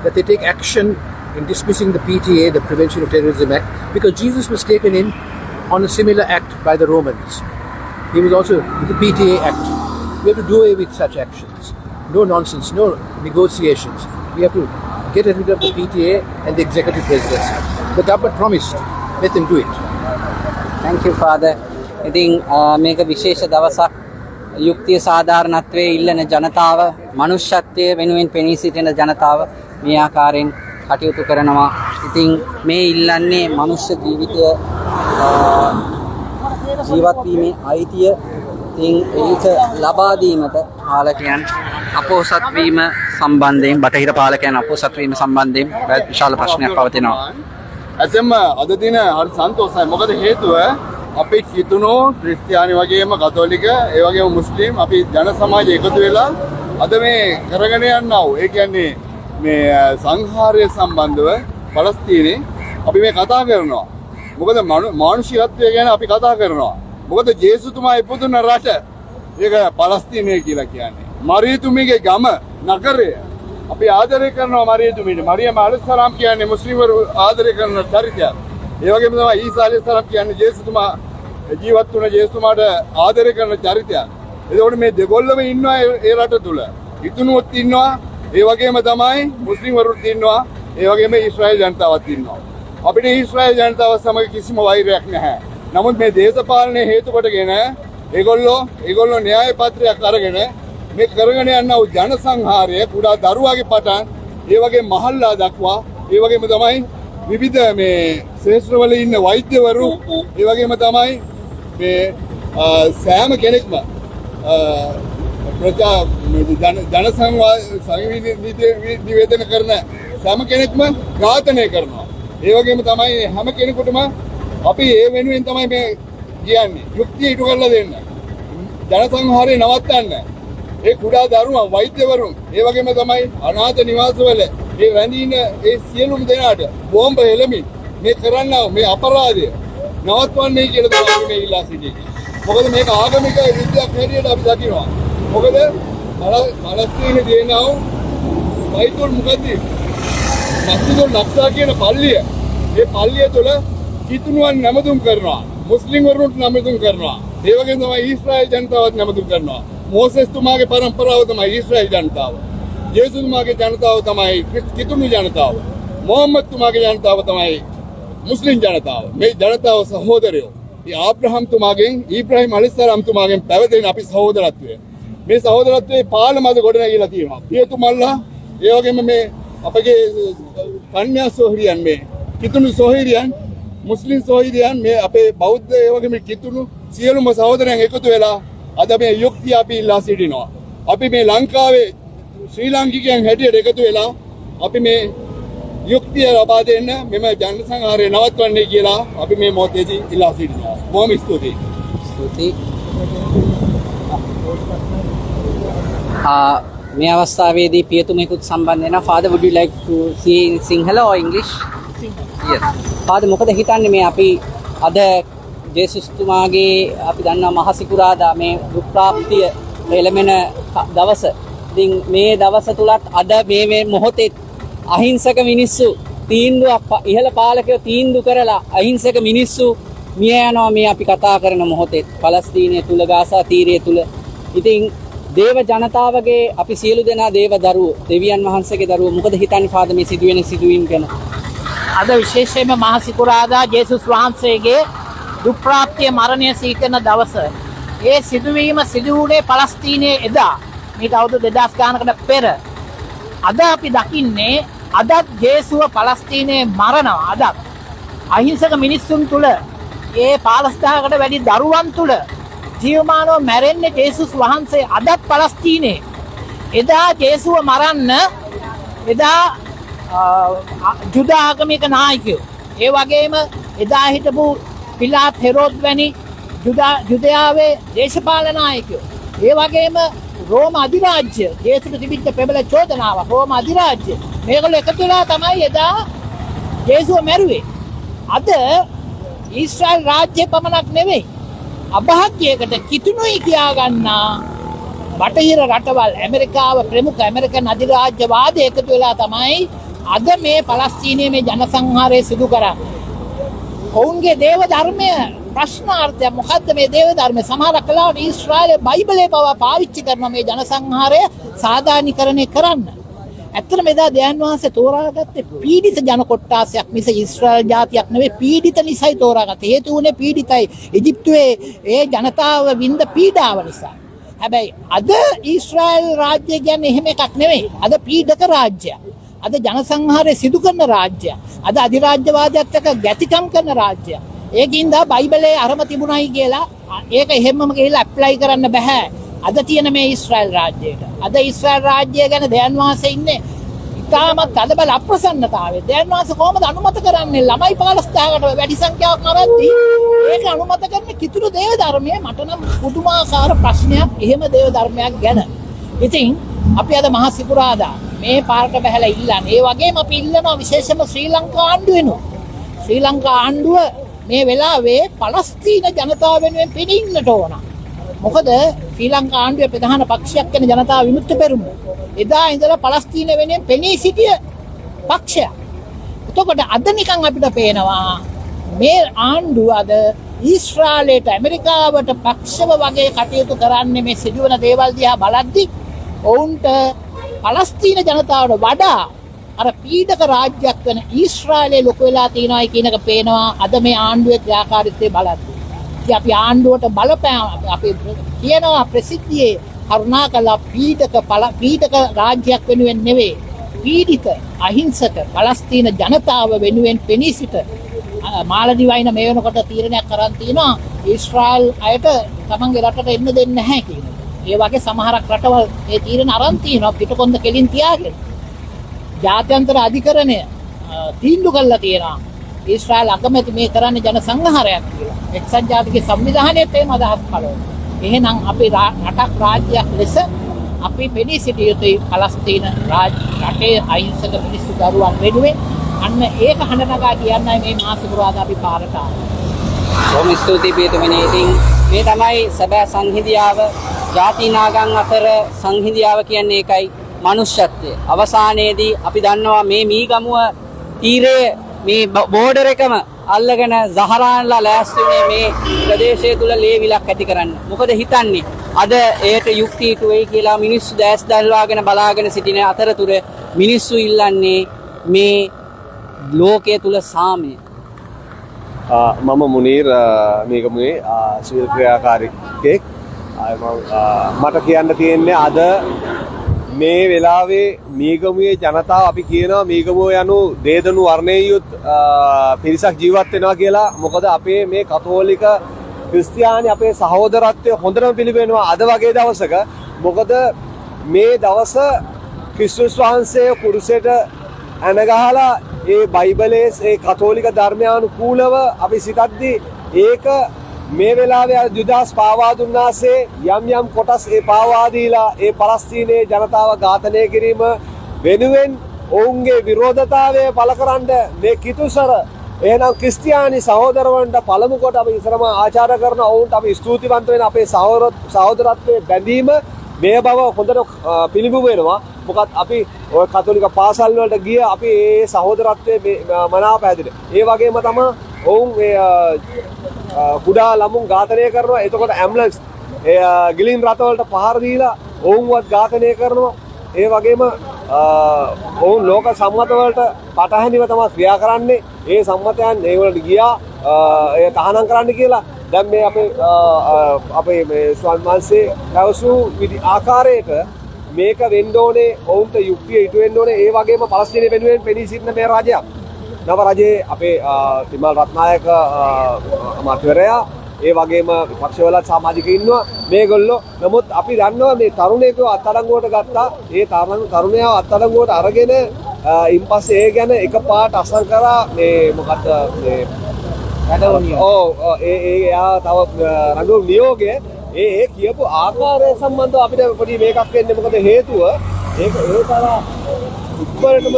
Speaker 7: that they take action in dismissing the PTA, the Prevention of Terrorism Act, because Jesus was taken in on a similar act by the Romans. He was also with the PTA Act. We have to do away with such actions. No nonsense, no negotiations. We have to get rid of the PTA and the executive presidency. The government promised, let them do it.
Speaker 1: Thank you, Father. ඉතින් මේක විශේෂ දවසක්, යුක්තිය සාධාරණත්වයේ ඉල්ලන ජනතාව, මනුෂ්‍යත්වය වෙනුවෙන් පෙනී සිටින ජනතාව මේ ආකාරයෙන් කටයුතු කරනවා. ඉතින් මේ ඉල්ලන්නේ මනුෂ්‍ය ජීවිතය ජීවත් වීමේ අයිතිය ඉතින් ඒක ලබා දීමට පාලකයන් අපොහොසත් වීම සම්බන්ධයෙන්, බටහිර පාලකයන් අපොහොසත් වීම සම්බන්ධයෙන් විශාල ප්‍රශ්නයක් පවතිනවා.
Speaker 8: ඇතැම්ම අද දින හරි සන්තෝෂයි. මොකද හේතුව අපි හිතුණෝ ක්‍රිස්තියානි වගේම කතෝලික, ඒ වගේම මුස්ලිම් අපි ජන සමාජය එකතු වෙලා අද මේ කරගෙන යනවා. ඒ කියන්නේ මේ සංහාරය සම්බන්ධව පලස්තීනයේ අපි මේ කතා කරනවා. මොකද මානුෂිකත්වය ගැන අපි කතා කරනවා. මොකද ජේසුතුමා ඉපදුන රට ඒක පලස්තීනය කියලා කියන්නේ. මරියතුමීගේ ගම, නගරය අපි ආදරය කරනවා. මරියතුමීට මරියම් අලයිහිස්සලාම් කියන්නේ මුස්ලිම්වරු ආදරය කරන චරිතයක්. ඒ වගේම තමයි ඊසා අලයිහිස්සලාම් කියන්නේ ජේසුතුමා ජීවත් වුණ ජේසුතුමාට ආදරය කරන චරිතයක්. එතකොට මේ දෙගොල්ලම ඉන්නවා ඒ රට තුල. ඉතුණුත් ඉන්නවා, ඒ වගේම තමයි මුස්ලිම්වරුත් ඉන්නවා, ඒ වගේම ඊශ්‍රායෙල් ජනතාවත් ඉන්නවා. අපිට ඊශ්‍රායෙල් ජනතාව සමග කිසිම වෛරයක් නැහැ. නමුත් මේ දේශපාලනය හේතු කොටගෙන ඒගොල්ලෝ න්‍යාය පත්‍රයක් අරගෙන මේ කරගෙන යන ජන සංහාරය කුඩා දරුවාගේ පටන් ඒ වගේ මහල්ලා දක්වා, ඒ වගේම තමයි විවිධ මේ ශේෂ්ත්‍රවල ඉන්න වෛද්‍යවරු, ඒ වගේම තමයි මේ සෑම කෙනෙක්ම ජන සංවේදනය කරන සෑම කෙනෙක්ම ඝාතනය කරනවා. ඒ වගේම තමයි හැම කෙනෙකුටම අපි ඒ වෙනුවෙන් තමයි මේ කියන්නේ යුක්තිය ඉටු කරලා දෙන්න. ජන සංහාරය නවත්තන්න. ඒ කුඩා දරුවා, වෛද්‍යවරුන්, ඒ වගේම තමයි අනාථ නිවාසවල මේ රැඳින ඒ සියලුම දෙනාට බෝම්බ එළමින් මේ කරන්නා මේ අපරාධය නවත්වන්නේ කියලා තමයි අපි මේ ඉල්ලා සිටින්නේ. මොකද මේක ආගමික විද්‍යාවක් හැටියට අපි දකිනවා. මොකද පලස්තීනයේ තියෙනවා බයිතුල් මුකද්දිස්, මස්ජිදුල් අක්සා කියන පල්ලිය ඒ පල්ලිය තුළ කිතුණුවන් නැමතුම් කරනවා. මුස්ලිම් වරුන්ට නැමතුම් කරනවා. ඒ වගේම තමයි ඊශ්‍රායල් ජනතාවත් නැමතුම් කරනවා. මෝසෙස් තුමාගේ පරම්පරාව තමයි ඊශ්‍රායල් ජනතාව. යේසුස් තුමාගේ ජනතාව තමයි කිතුණු ජනතාව. මොහම්මද් තුමාගේ ජනතාව තමයි මුස්ලිම් ජනතාව. මේ ජනතාව සහෝදරයෝ. ඒ ආබ්‍රහම් තුමාගෙන් ඊබ්‍රාහීම් අලයිහිස්සලාම් තුමාගෙන් පැවතෙන අපි සහෝදරත්වය. මේ සහෝදරත්වයේ පාලම අද ගොඩනැගිලා තියෙනවා. පියතුමල්ලා ඒ වගේම මේ අපගේ කන්‍යා සොහිරියන් මේ කිතුණු සොහිරියන් මුස්ලිම් සොහිරියන් මේ අපේ බෞද්ධ ඒ වගේම කිතුණු සියලුම සහෝදරයන් එකතු වෙලා අද මේ යුක්තිය අපි ඉල්ලා සිටිනවා. අපි මේ ලංකාවේ ශ්‍රී ලාංකිකයන් හැටියට එකතු වෙලා අපි මේ යුක්තිය ලබා දෙන්න මෙම ජනසංහාරය නවත්වන්නේ කියලා අපි මේ මොහොතේදී ඉල්ලා සිටිනවා. බොහොම ස්තුතියි.
Speaker 1: මේ අවස්ථාවේදී පියතුමෙකුත් සම්බන්ධ වෙනවා. Father, would you like to see in Sinhala or English? Yes. Father, මොකද හිතන්නේ මේ අපි අද ජේසුස් තුමාගේ අපි දන්නා මහ සිකුරාදා මේ දුක් ප්‍රාප්තිය එළමෙන දවස. ඉතින් මේ දවස තුලත් අද මේ මොහොතේ අහිංසක මිනිස්සු තීන්දුවක් ඉහළ පාලකයෝ තීන්දුව කරලා අහිංසක මිනිස්සු මිය යනවා මේ අපි කතා කරන මොහොතේ පලස්තීනය තුල ගාසා තීරය තුල. ඉතින් දේව ජනතාවගේ අපි සියලු දෙනා දේව දරුවෝ දෙවියන් වහන්සේගේ දරුවෝ මොකද හිතන්නේ ෆාදර් මේ සිදුවෙන සිදුවීම් ගැන?
Speaker 9: අද විශේෂයෙන්ම මහ සිකුරාදා ජේසුස් වහන්සේගේ දුක් ප්‍රාප්තිය මරණය සීකරන දවස. ඒ සිදුවීම සිදු වුණේ පලස්තීනයේ එදා මේට අවුරුදු 2000 ගානකට පෙර. අද අපි දකින්නේ අදත් ජේසුව පලස්තීනයේ මරනවා. අදත් අහිංසක මිනිස්සුන් තුල ඒ 15000කට වැඩි දරුවන් තුල ජීවමානව මැරෙන්නේ ජේසුස් වහන්සේ අදත් පලස්තීනයේ. එදා ජේසුව මරන්න එදා ජුදා ආගමික නායකයෝ ඒ වගේම එදා හිටපු පිලාත් හෙරෝද් වැනි ජුදයාවේ දේශපාලන නායකයෝ ඒ වගේම රෝම අධිරාජ්‍ය ජේසුට තිබිච්ච ප්‍රබල චෝදනාව රෝම අධිරාජ්‍ය මේගොල්ලෝ එකතු වෙලා තමයි එදා ජේසුව මැරුවේ. අද ඊශ්‍රායල් රාජ්‍ය පමණක් නෙවෙයි අභාග්‍යයකට කිතුණුයි කියා ගන්නා බටහිර රටවල් ඇමරිකාව ප්‍රමුඛ ඇමරිකන් අධිරාජ්‍යවාදය එකතු වෙලා තමයි අද මේ පලස්තීනයේ මේ ජනසංහාරය සිදු කරන්නේ. ඔවුන්ගේ දේව ධර්මය ප්‍රශ්නාර්ථය මොකද්ද මේ දේව ධර්මය? සමහරක් වෙලාවට ඊශ්‍රායලයේ බයිබලයේ බව පාවිච්චි කරන මේ ජනසංහාරය සාධාරණීකරණය කරන්න. ඇත්තටම එදා දෙයයන් වහන්සේ තෝරාගත්තේ පීඩිත ජන කොට්ටාසයක් මිස ඊශ්‍රායල් ජාතියක් නෙවෙයි. පීඩිත නිසයි තෝරාගත්තේ. හේතු වුණේ පීඩිතයි. ඉජිප්තුවේ ඒ ජනතාව වින්ද පීඩාව නිසා. හැබැයි අද ඊශ්‍රායල් රාජ්‍ය කියන්නේ එහෙම එකක් නෙවෙයි. අද පීඩක රාජ්‍යයක්. අද ජනසංහාරය සිදු කරන රාජ්‍යයක්. අද අධිරාජ්‍යවාදයත් එක්ක ගැතිකම් කරන රාජ්‍යයක්. ඒකින්ද බයිබලයේ අරම තිබුණයි කියලා ඒක එහෙමම ගිහිල්ලා ඇප්ලයි කරන්න බෑ. අද තියෙන මේ ඊශ්‍රායල් රාජ්‍යයට. අද ඊශ්‍රායල් රාජ්‍යය ගැන දෙයයන් වහන්සේ ඉන්නේ ඉතාමත් තදබල අප්‍රසන්නතාවයේ. දෙයයන් වහන්සේ කොහොමද අනුමත කරන්නේ ළමයි 15000කට වැඩි සංඛ්‍යාවක් මරද්දී ඒක අනුමත කරන කිතුණු දේව ධර්මයේ මට නම් පුදුමාකාර ප්‍රශ්නයක් එහෙම දේව ධර්මයක් ගැන. ඉතින් අපි අද මහ සිකුරාදා මේ පාරට බහැලා ඉල්ලන්නේ. ඒ වගේම අපි ඉල්ලනවා විශේෂම ශ්‍රී ලංකා ආණ්ඩුවෙනු. ශ්‍රී ලංකා ආණ්ඩුව මේ වෙලාවේ පලස්තීන ජනතාව වෙනුවෙන් පිළිඉන්නට ඕන. මොකද ශ්‍රී ලංකා ආණ්ඩුවේ ප්‍රධාන පක්ෂයක් වෙන ජනතා විමුක්ති පෙරමුණ එදා ඉඳලා පලස්තීන වෙනුවෙන් පෙනී සිටිය පක්ෂයක්. එතකොට අද නිකන් අපිට පේනවා මේ ආණ්ඩුව අද ඊශ්‍රායලයට ඇමරිකාවට පක්ෂව වගේ කටයුතු කරන්නේ මේ සිදුවන දේවල් දිහා බලද්දි ඔවුන්ට පලස්තීන ජනතාවට වඩා අර පීඩක රාජ්‍යයක් වෙන ඊශ්‍රායලයේ ලොකු වෙලා තියෙනවායි කියන එක පේනවා අද මේ ආණ්ඩුවේ ක්‍රියාකාරීත්වය බලද්දී. ඉතින් අපි ආණ්ඩුවට බලපෑම අපි කියනවා ප්‍රසිද්ධියේ කරුණාකරලා පීඩක රාජ්‍යයක් වෙනුවෙන් නෙවෙයි පීඩිත අහිංසක පලස්තීන ජනතාව වෙනුවෙන් පෙනී සිට මාලදිව වයින් මේ වෙනකොට තීරණයක් කරන් තිනවා ඊශ්‍රායල් අයට තමන්ගේ රටට එන්න දෙන්නේ නැහැ කියන එක. ඒ වගේ සමහරක් රටවල් මේ තීරණ අරන් තිනවා පිටකොන්ද කෙලින් තියාගෙන. ජාත්‍යන්තර අධිකරණය තීන්දුව කළා තියෙනවා ඊශ්‍රායල් අගමැති මේ කරන්නේ ජන සංහාරයක් කියලා. එක්සත් ජාතික සංවිධානයේත් එහෙම අදහස් පළවෙනවා. එහෙනම් අපි රටක් රාජ්‍යයක් ලෙස අපි පෙනී සිටිය යුතුයි පලස්තීන රටේ අහිංසක මිනිස්සු දරුවන් වෙනුවෙන්. අන්න ඒක හඬ නගා කියන්නයි මේ මාස පුරාදා අපි පාරට ආවේ.
Speaker 1: බොහොම ස්තුතියි පියතුමනි. ඉතින් මේ තමයි සැබෑ සංහිඳියාව. ජාතිනාගම් අතර සංහිඳියාව කියන්නේ ඒකයි. මනුෂ්‍යත්වය. අවසානයේදී අපි දන්නවා මේ මීගමුව තීරයේ මේ බෝඩර් එකම අල්ලගෙන සහරාන්ලා ලෑස්ති වුණේ මේ ප්‍රදේශය තුල ලේවිලක් ඇති කරන්න. මොකද හිතන්නේ අද ඒට යුක්ති ඉටු වෙයි කියලා මිනිස්සු දැස් දැල්වාගෙන බලාගෙන සිටින අතරතුර මිනිස්සු ඉල්ලන්නේ මේ ලෝකයේ තුල සාමය.
Speaker 6: මම මුනීර් මේගමුවේ සිවිල් ක්‍රියාකාරිකයෙක්. මට කියන්න තියෙන්නේ අද මේ වෙලාවේ මීගමුවේ ජනතාව අපි කියනවා මීගමුව යනු දේදනු වර්ණයේ යුත් පිරිසක් ජීවත් වෙනවා කියලා. මොකද අපේ මේ කතෝලික ක්‍රිස්තියානි අපේ සහෝදරත්වය හොඳටම පිළිපෙනවා අද වගේ දවසක. මොකද මේ දවස ක්‍රිස්තුස් වහන්සේ කුරුසෙට ඇනගහලා ඒ බයිබලයේ ඒ කතෝලික ධර්මානුකූලව අපි සිතද්දී ඒක මේ වෙලාවේ ජුදාස් පාවා දුන්නාසේ යම් කොටස් ඒ පාවා දීලා ඒ පලස්තීනයේ ජනතාව ඝාතනය කිරීම වෙනුවෙන් ඔවුන්ගේ විරෝධතාවය පළකරන්න මේ කිතුසර එහෙනම් ක්‍රිස්තියානි සහෝදරවන්ට පළමු කොට අපි ඉස්සරම ආචාර කරන ඔවුන්ට අපි ස්තුතිවන්ත වෙන අපේ සහෝදරත්වයේ බැඳීම මේ බව හොඳට පිළිබිඹු වෙනවා. මොකද අපි ඔය කතෝලික පාසල් වලට ගිය අපි ඒ සහෝදරත්වයේ මනාප හැදෙන. ඒ වගේම තමයි ඔවුන් කුඩා ළමුන් ඝාතනය කරනවා. එතකොට ඇම්බුලන්ස් ගිලින් රථවලට පහර දීලා ඔවුන්වත් ඝාතනය කරනවා. ඒ වගේම ඔවුන් ලෝක සම්මත වලට පටහැනිව තමයි ක්‍රියා කරන්නේ. ඒ සම්මතයන් ඒ වලට ගියා ඒ තහනම් කරන්න කියලා. දැන් මේ අපේ මේ ස්වාමීන් වහන්සේ පැවසූ ආකාරයට මේක වෙන්න ඕනේ ඔවුන්ට යුක්තිය ඉටු වෙන්න ඕනේ. ඒ වගේම පලස්තීනය වෙනුවෙන් පෙනී සිටින මේ රජයක් නව රජයේ අපේ තිමල් රත්නායක අමාත්‍යවරයා ඒ වගේම විපක්ෂවලත් සමාජිකයෝ ඉන්නවා මේගොල්ලෝ. නමුත් අපි දන්නවා මේ තරුණයෙක්ව අත්අඩංගුවට ගත්තා. ඒ තරුණයා අත්අඩංගුවට අරගෙන ඉන්පස්සේ ඒ ගැන එකපාරට අසං කරා මේ මොකද්ද මේ එයා තව රඟු නියෝගය ඒ කියපු ආකාරය සම්බන්ධව අපිට පොඩි මේකක් වෙන්නේ. මොකද හේතුව ඒක ඒ තරම් ඉක්මනටම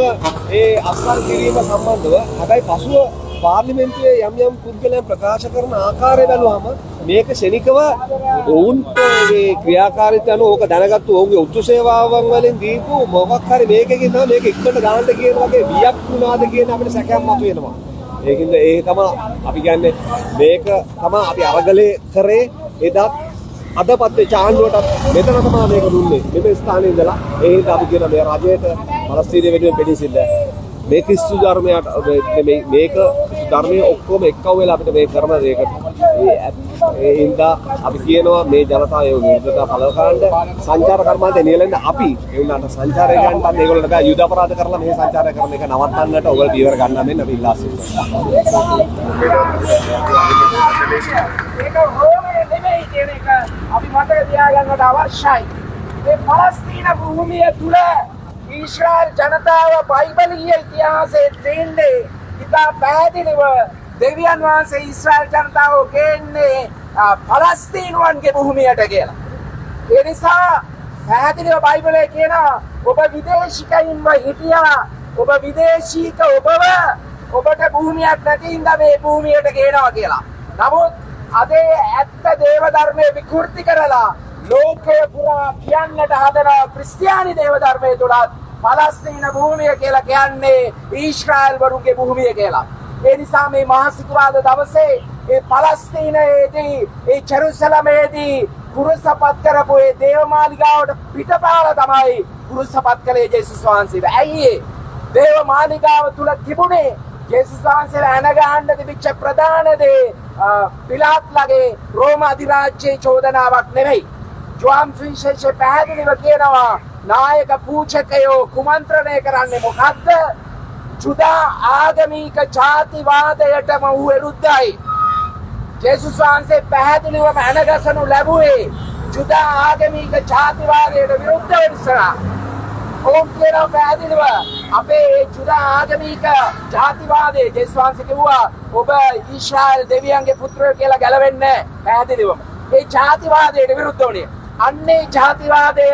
Speaker 6: ඒ අත්සන් කිරීම සම්බන්ධව හැබැයි පසුව පාර්ලිමේන්තුවේ යම් පුද්ගලයන් ප්‍රකාශ කරන ආකාරය බැලුවම මේක ශනිකව ඔවුන්ට මේ ක්‍රියාකාරීත්වය අනුව ඕක දැනගත්තු ඔවුන්ගේ උතු සේවාවන් වලින් දීපු මොකක් හරි මේකකින් තමයි මේක ඉක්මනට දාන්න කියන වගේ වියක් වුණාද කියන අපිට සැකයක් මතුවෙනවා. ඒකින්ද ඒ තමයි අපි කියන්නේ මේක තමයි අපි අරගලේ කරේ එදත් අදපත් ආණ්ඩුවටත් මෙතන තමයි මේක දුන්නේ. මේ ස්ථානයේ ඉඳලා ඒ හින්දා අපි කියන මේ රජයට පලස්තීනය වෙනුවෙන් පිළිසින්න මේ ක්‍රිස්තු ධර්මයට මේක ධර්මයේ ඔක්කොම එක්කව වෙලා අපිට මේ කරන දෙයකට ඒ හින්දා අපි කියනවා මේ ජනතාව ඒ විරුද්ධතාව පළ කරන්න සංචාර කර්මාන්තය නියැලෙන්න අපි ඒ උනාට සංචාරය ගන්නත් මේගොල්ලන්ට බෑ යුද අපරාධ කරලා මේ සංචාරය කරන එක නවත්තන්නට ඔයගොල්ලෝ පියවර ගන්න මෙන්න අපි ඉල්ලා සිටිනවා.
Speaker 10: අපි මතක තියාගන්නට අවශ්‍යයි. මේ පලස්තීන භූමිය තුල ඊශ්‍රායල් ජනතාව බයිබලීය ඉතිහාසයේ දෙන්නේ ඉතා පැහැදිලිව දෙවියන් වහන්සේ ඊශ්‍රායල් ජනතාව ගේන්නේ පලස්තීනුවන්ගේ භූමියට කියලා. ඒ නිසා පැහැදිලිව බයිබලයේ කියනවා ඔබ විදේශිකයින්ව හිටියා ඔබ විදේශීක ඔබට භූමියක් නැති හින්දා මේ භූමියට ගේනවා කියලා. නමුත් අද ඇත්ත දේව ධර්මයේ විකෘති කරලා ලෝකයේ පුරා කියන්නට හදන ක්‍රිස්තියානි දේව ධර්මයේ තුල පලස්තීන භූමිය කියලා කියන්නේ ඊශ්‍රායල් වරුන්ගේ භූමිය කියලා. ඒ නිසා මේ මහා සිකුරාදා දවසේ ඒ පලස්තීනයේදී ඒ ජෙරුසලමේදී කුරුසපත් කරපු ඒ දේවමාලිගාවට පිටපාලා තමයි කුරුසපත් කළේ ජේසුස් වහන්සේ. ඇයි ඒ දේවමාලිගාව තුල තිබුණේ ජේසුස් වහන්සේලා ඇනගහන්න තිබිච්ච ප්‍රධාන දේ පිලාත්ලගේ රෝම අධිරාජ්‍යයේ චෝදනාවක් නෙවෙයි. ජෝහන් සුවිශේෂයේ පැහැදිලිව කියනවා නායක පූජකයෝ කුමන්ත්‍රණය කරන්නේ මොකද්ද? ජුදා ආගමික ජාතිවාදයටම වූ විරුද්ධයි. ජේසුස් වහන්සේ පැහැදිලිවම ඇනගසනු ලැබුවේ ජුදා ආගමික ජාතිවාදයට විරුද්ධව නිසා. ඔවුන් කියනවා පැහැදිලිව අපේ ජුදා ආගමික ජාතිවාදයේ ජේසුස් වහන්සේ කිව්වා ඔබ ඊශ්‍රායල් දෙවියන්ගේ පුත්‍රයෝ කියලා ගැලවෙන්නේ පැහැදිලිවම. ඒ ජාතිවාදයට විරුද්ධ වුණේ. අන්නේ ජාතිවාදය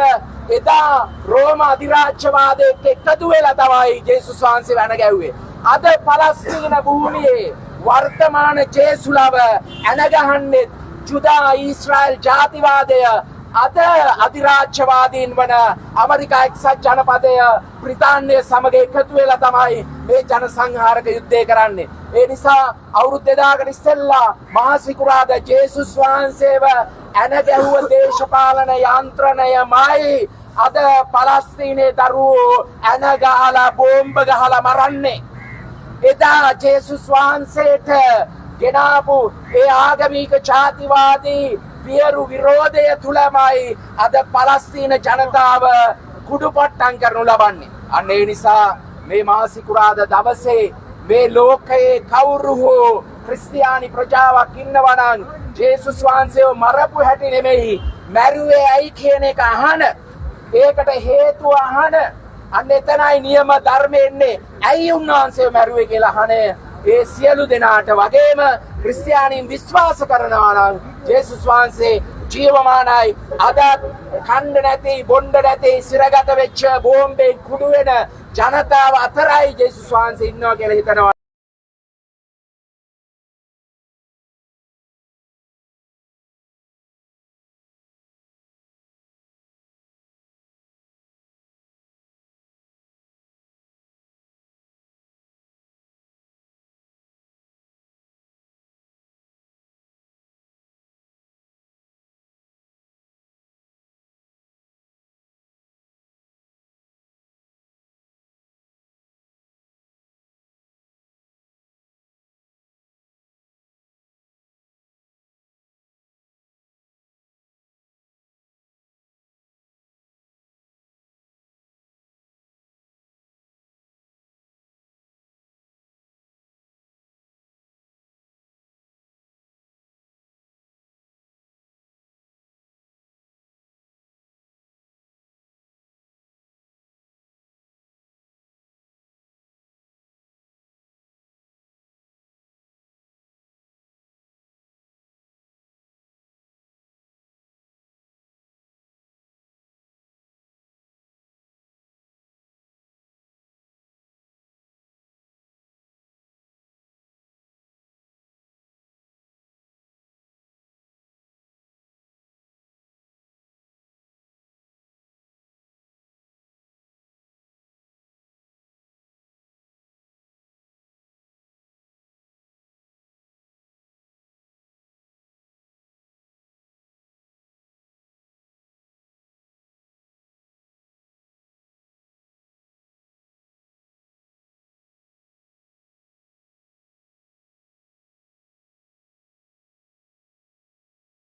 Speaker 10: එදා රෝම අධිරාජ්‍යවාදයට එකතු වෙලා තමයි ජේසුස් වහන්සේ වැන ගැව්වේ. අද පලස්තීන භූමියේ වර්තමාන ජේසුලව ඇනගහන්නේ ජුදා ඊශ්‍රායල් ජාතිවාදය අද අධිරාජ්‍යවාදීන් වන ඇමරිකා එක්සත් ජනපදය බ්‍රිතාන්‍ය සමග එකතු වෙලා තමයි මේ ජනසංහාරක යුද්ධය කරන්නේ. ඒ නිසා අවුරුදු 2000කට ඉස්සෙල්ලා මහා සිකුරාදා ජේසුස් වහන්සේව ඇන ගැහුව දේශපාලන යන්ත්‍රණයමයි අද පලස්තීනයේ දරුවෝ ඇන ගහලා බෝම්බ ගහලා මරන්නේ. එදා ජේසුස් වහන්සේට ගෙනාපු ඒ ආගමික ජාතිවාදී වියරු විරෝධය තුලමයි අද පලස්තීන ජනතාව කුඩුපට්ටම් කරනු ලබන්නේ. අන්න ඒ නිසා මේ මහා සිකුරාදා දවසේ මේ ලෝකයේ කවුරු හෝ ක්‍රිස්තියානි ප්‍රජාවක් ඉන්නවා නම් ජේසුස් වහන්සේව මරපු හැටි නෙමෙයි මැරුවේ ඇයි කියන එක අහන. ඒකට හේතුව අහන. අන්න එතනයි නියම ධර්මයේ ඉන්නේ. ඇයි උන්වහන්සේව මැරුවේ කියලා අහන. ඒ සියලු දෙනාට වගේම ක්‍රිස්තියානින් විශ්වාස කරනවා නම් ජේසුස් වහන්සේ ජීවමානයි. අද කන්න නැති බොණ්ඩ නැති සිරගත වෙච්ච බෝම්බෙන් කුඩු වෙන ජනතාව අතරයි ජේසුස් වහන්සේ ඉන්නවා කියලා හිතනවා.